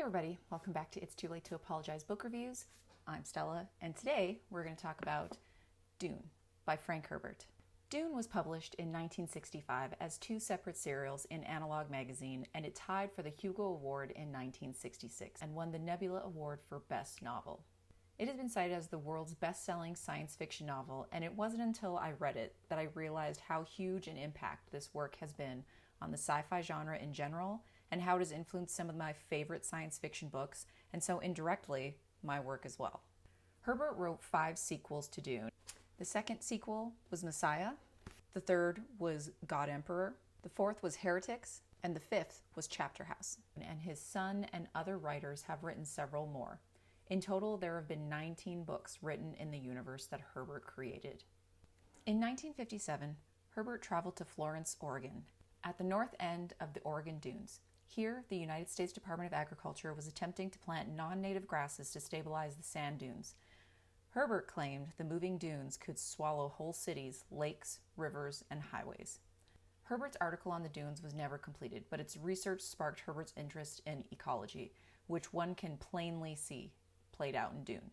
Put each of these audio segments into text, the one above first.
Hey everybody, welcome back to It's Too Late to Apologize Book Reviews. I'm Stella, and today we're going to talk about Dune by Frank Herbert. Dune was published in 1965 as two separate serials in Analog magazine, and it tied for the Hugo Award in 1966 and won the Nebula Award for Best Novel. It has been cited as the world's best-selling science fiction novel, and it wasn't until I read it that I realized how huge an impact this work has been on the sci-fi genre in general, and how it has influenced some of my favorite science fiction books, and so indirectly, my work as well. Herbert wrote 5 sequels to Dune. The second sequel was Messiah, the third was God Emperor, the fourth was Heritics, and the fifth was Chapterhouse. And his son and other writers have written several more. In total, there have been 19 books written in the universe that Herbert created. In 1957, Herbert traveled to Florence, Oregon, at the north end of the Oregon Dunes. Here, the United States Department of Agriculture was attempting to plant non-native grasses to stabilize the sand dunes. Herbert claimed the moving dunes could swallow whole cities, lakes, rivers, and highways. Herbert's article on the dunes was never completed, but its research sparked Herbert's interest in ecology, which one can plainly see played out in Dune.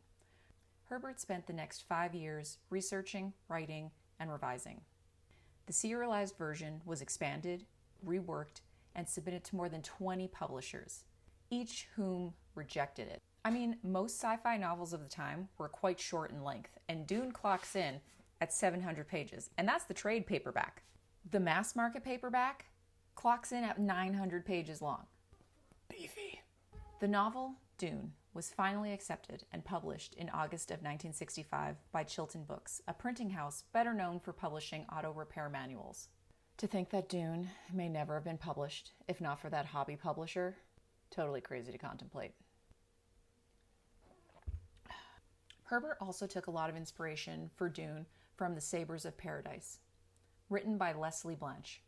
Herbert spent the next 5 years researching, writing, and revising. The serialized version was expanded, reworked, and submitted to more than 20 publishers, each whom rejected it. I mean, most sci-fi novels of the time were quite short in length, and Dune clocks in at 700 pages, and that's the trade paperback. The mass market paperback clocks in at 900 pages long. Beefy. The novel, Dune, was finally accepted and published in August of 1965 by Chilton Books, a printing house better known for publishing auto repair manuals. To think that Dune may never have been published, if not for that hobby publisher, totally crazy to contemplate. Herbert also took a lot of inspiration for Dune from the Sabres of Paradise, written by Lesley Blanch,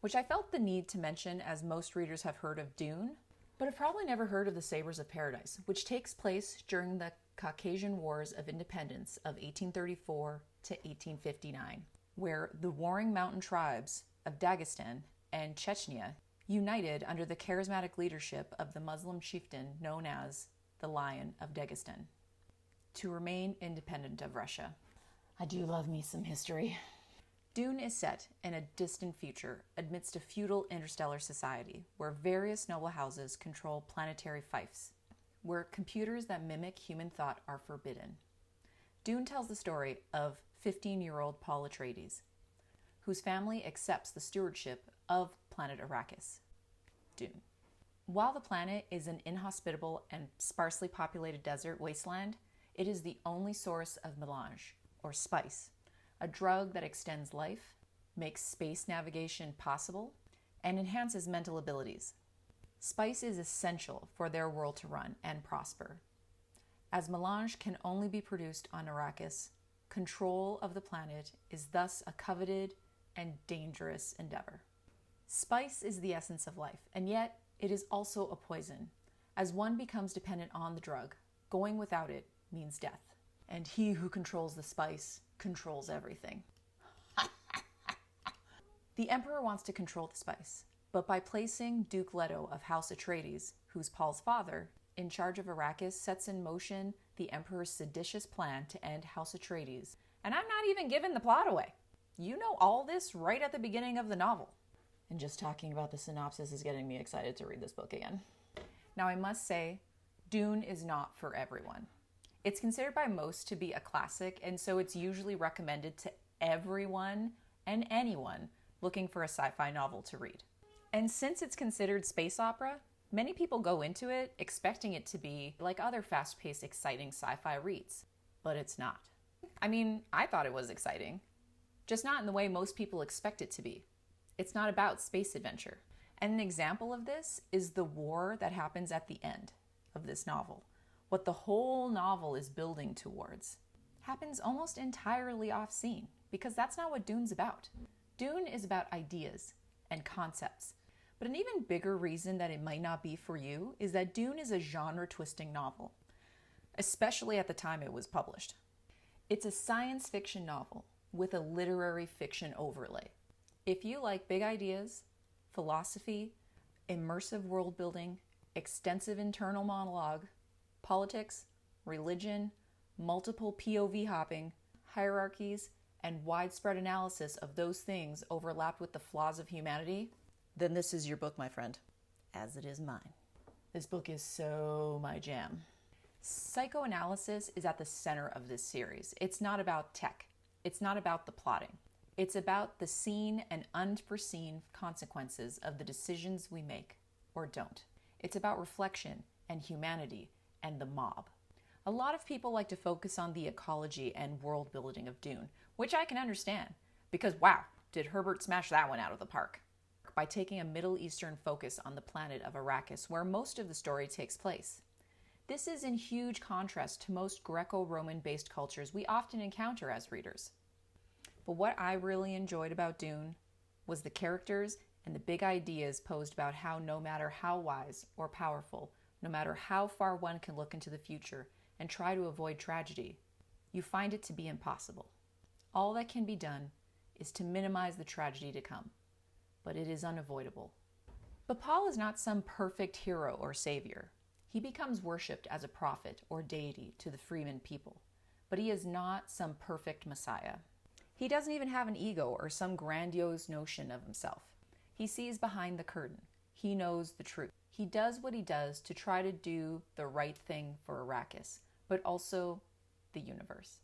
which I felt the need to mention as most readers have heard of Dune, but have probably never heard of the Sabres of Paradise, which takes place during the Caucasian Wars of Independence of 1834 to 1859, where the warring mountain tribes of Dagestan and Chechnya united under the charismatic leadership of the Muslim chieftain known as the Lion of Dagestan to remain independent of Russia. I do love me some history. Dune is set in a distant future amidst a feudal interstellar society where various noble houses control planetary fiefs, where computers that mimic human thought are forbidden. Dune tells the story of 15-year-old Paul Atreides, whose family accepts the stewardship of planet Arrakis, Dune. While the planet is an inhospitable and sparsely populated desert wasteland, it is the only source of melange, or spice, a drug that extends life, makes space navigation possible, and enhances mental abilities. Spice is essential for their world to run and prosper. As melange can only be produced on Arrakis, control of the planet is thus a coveted and dangerous endeavor. Spice is the essence of life, and yet it is also a poison. As one becomes dependent on the drug, going without it means death. And he who controls the spice controls everything. The Emperor wants to control the spice, but by placing Duke Leto of House Atreides, who's Paul's father, in charge of Arrakis, sets in motion the Emperor's seditious plan to end House Atreides. And I'm not even giving the plot away. You know all this right at the beginning of the novel. And just talking about the synopsis is getting me excited to read this book again. Now I must say, Dune is not for everyone. It's considered by most to be a classic, and so it's usually recommended to everyone and anyone looking for a sci-fi novel to read. And since it's considered space opera, many people go into it expecting it to be like other fast-paced, exciting sci-fi reads. But it's not. I mean, I thought it was exciting, just not in the way most people expect it to be. It's not about space adventure. And an example of this is the war that happens at the end of this novel. What the whole novel is building towards happens almost entirely off-scene, because that's not what Dune's about. Dune is about ideas and concepts. But an even bigger reason that it might not be for you is that Dune is a genre-twisting novel, especially at the time it was published. It's a science fiction novel with a literary fiction overlay. If you like big ideas, philosophy, immersive world building, extensive internal monologue, politics, religion, multiple POV hopping, hierarchies, and widespread analysis of those things overlapped with the flaws of humanity, then this is your book, my friend, as it is mine. This book is so my jam. Psychoanalysis is at the center of this series. It's not about tech. It's not about the plotting. It's about the seen and unforeseen consequences of the decisions we make or don't. It's about reflection and humanity and the mob. A lot of people like to focus on the ecology and world building of Dune, which I can understand, because wow, did Herbert smash that one out of the park. By taking a Middle Eastern focus on the planet of Arrakis, where most of the story takes place. This is in huge contrast to most Greco-Roman based cultures we often encounter as readers. But what I really enjoyed about Dune was the characters and the big ideas posed about how no matter how wise or powerful, no matter how far one can look into the future and try to avoid tragedy, you find it to be impossible. All that can be done is to minimize the tragedy to come, but it is unavoidable. But Paul is not some perfect hero or savior. He becomes worshipped as a prophet or deity to the freeman people, but he is not some perfect Messiah. He doesn't even have an ego or some grandiose notion of himself. He sees behind the curtain. He knows the truth. He does what he does to try to do the right thing for Arrakis, but also the universe.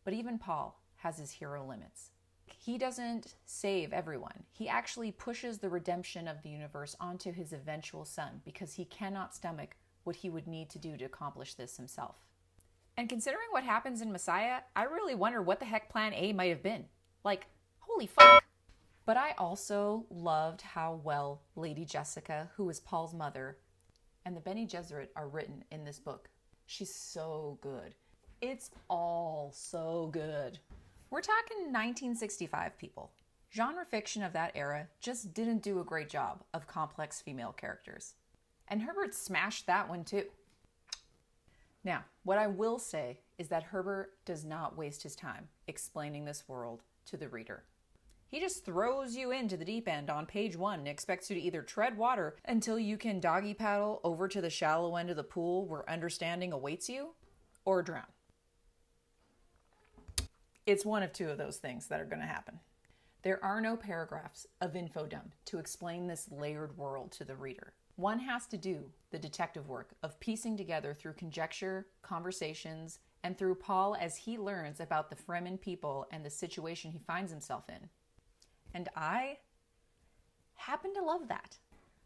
But even Paul has his hero limits. He doesn't save everyone. He actually pushes the redemption of the universe onto his eventual son because he cannot stomach what he would need to do to accomplish this himself. And considering what happens in Messiah, I really wonder what the heck plan A might have been. Like, holy fuck. But I also loved how well Lady Jessica, who is Paul's mother, and the Bene Gesserit are written in this book. She's so good. It's all so good. We're talking 1965, people. Genre fiction of that era just didn't do a great job of complex female characters. And Herbert smashed that one too. Now, what I will say is that Herbert does not waste his time explaining this world to the reader. He just throws you into the deep end on page 1 and expects you to either tread water until you can doggy paddle over to the shallow end of the pool where understanding awaits you, or drown. It's one of two of those things that are going to happen. There are no paragraphs of info dump to explain this layered world to the reader. One has to do the detective work of piecing together through conjecture, conversations, and through Paul as he learns about the Fremen people and the situation he finds himself in. And I happen to love that.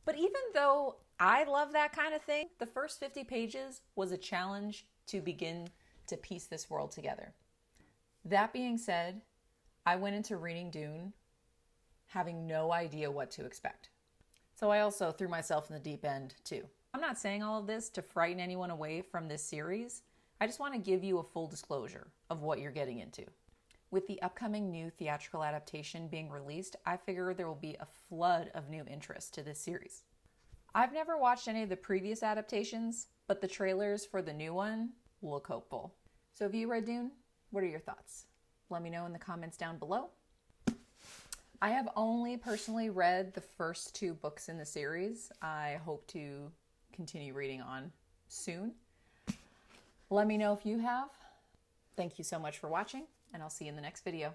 But even though I love that kind of thing, the first 50 pages was a challenge to begin to piece this world together. That being said, I went into reading Dune having no idea what to expect. So I also threw myself in the deep end too. I'm not saying all of this to frighten anyone away from this series. I just want to give you a full disclosure of what you're getting into. With the upcoming new theatrical adaptation being released, I figure there will be a flood of new interest to this series. I've never watched any of the previous adaptations, but the trailers for the new one look hopeful. So have you read Dune? What are your thoughts? Let me know in the comments down below. I have only personally read the first 2 books in the series. I hope to continue reading on soon. Let me know if you have. Thank you so much for watching, and I'll see you in the next video.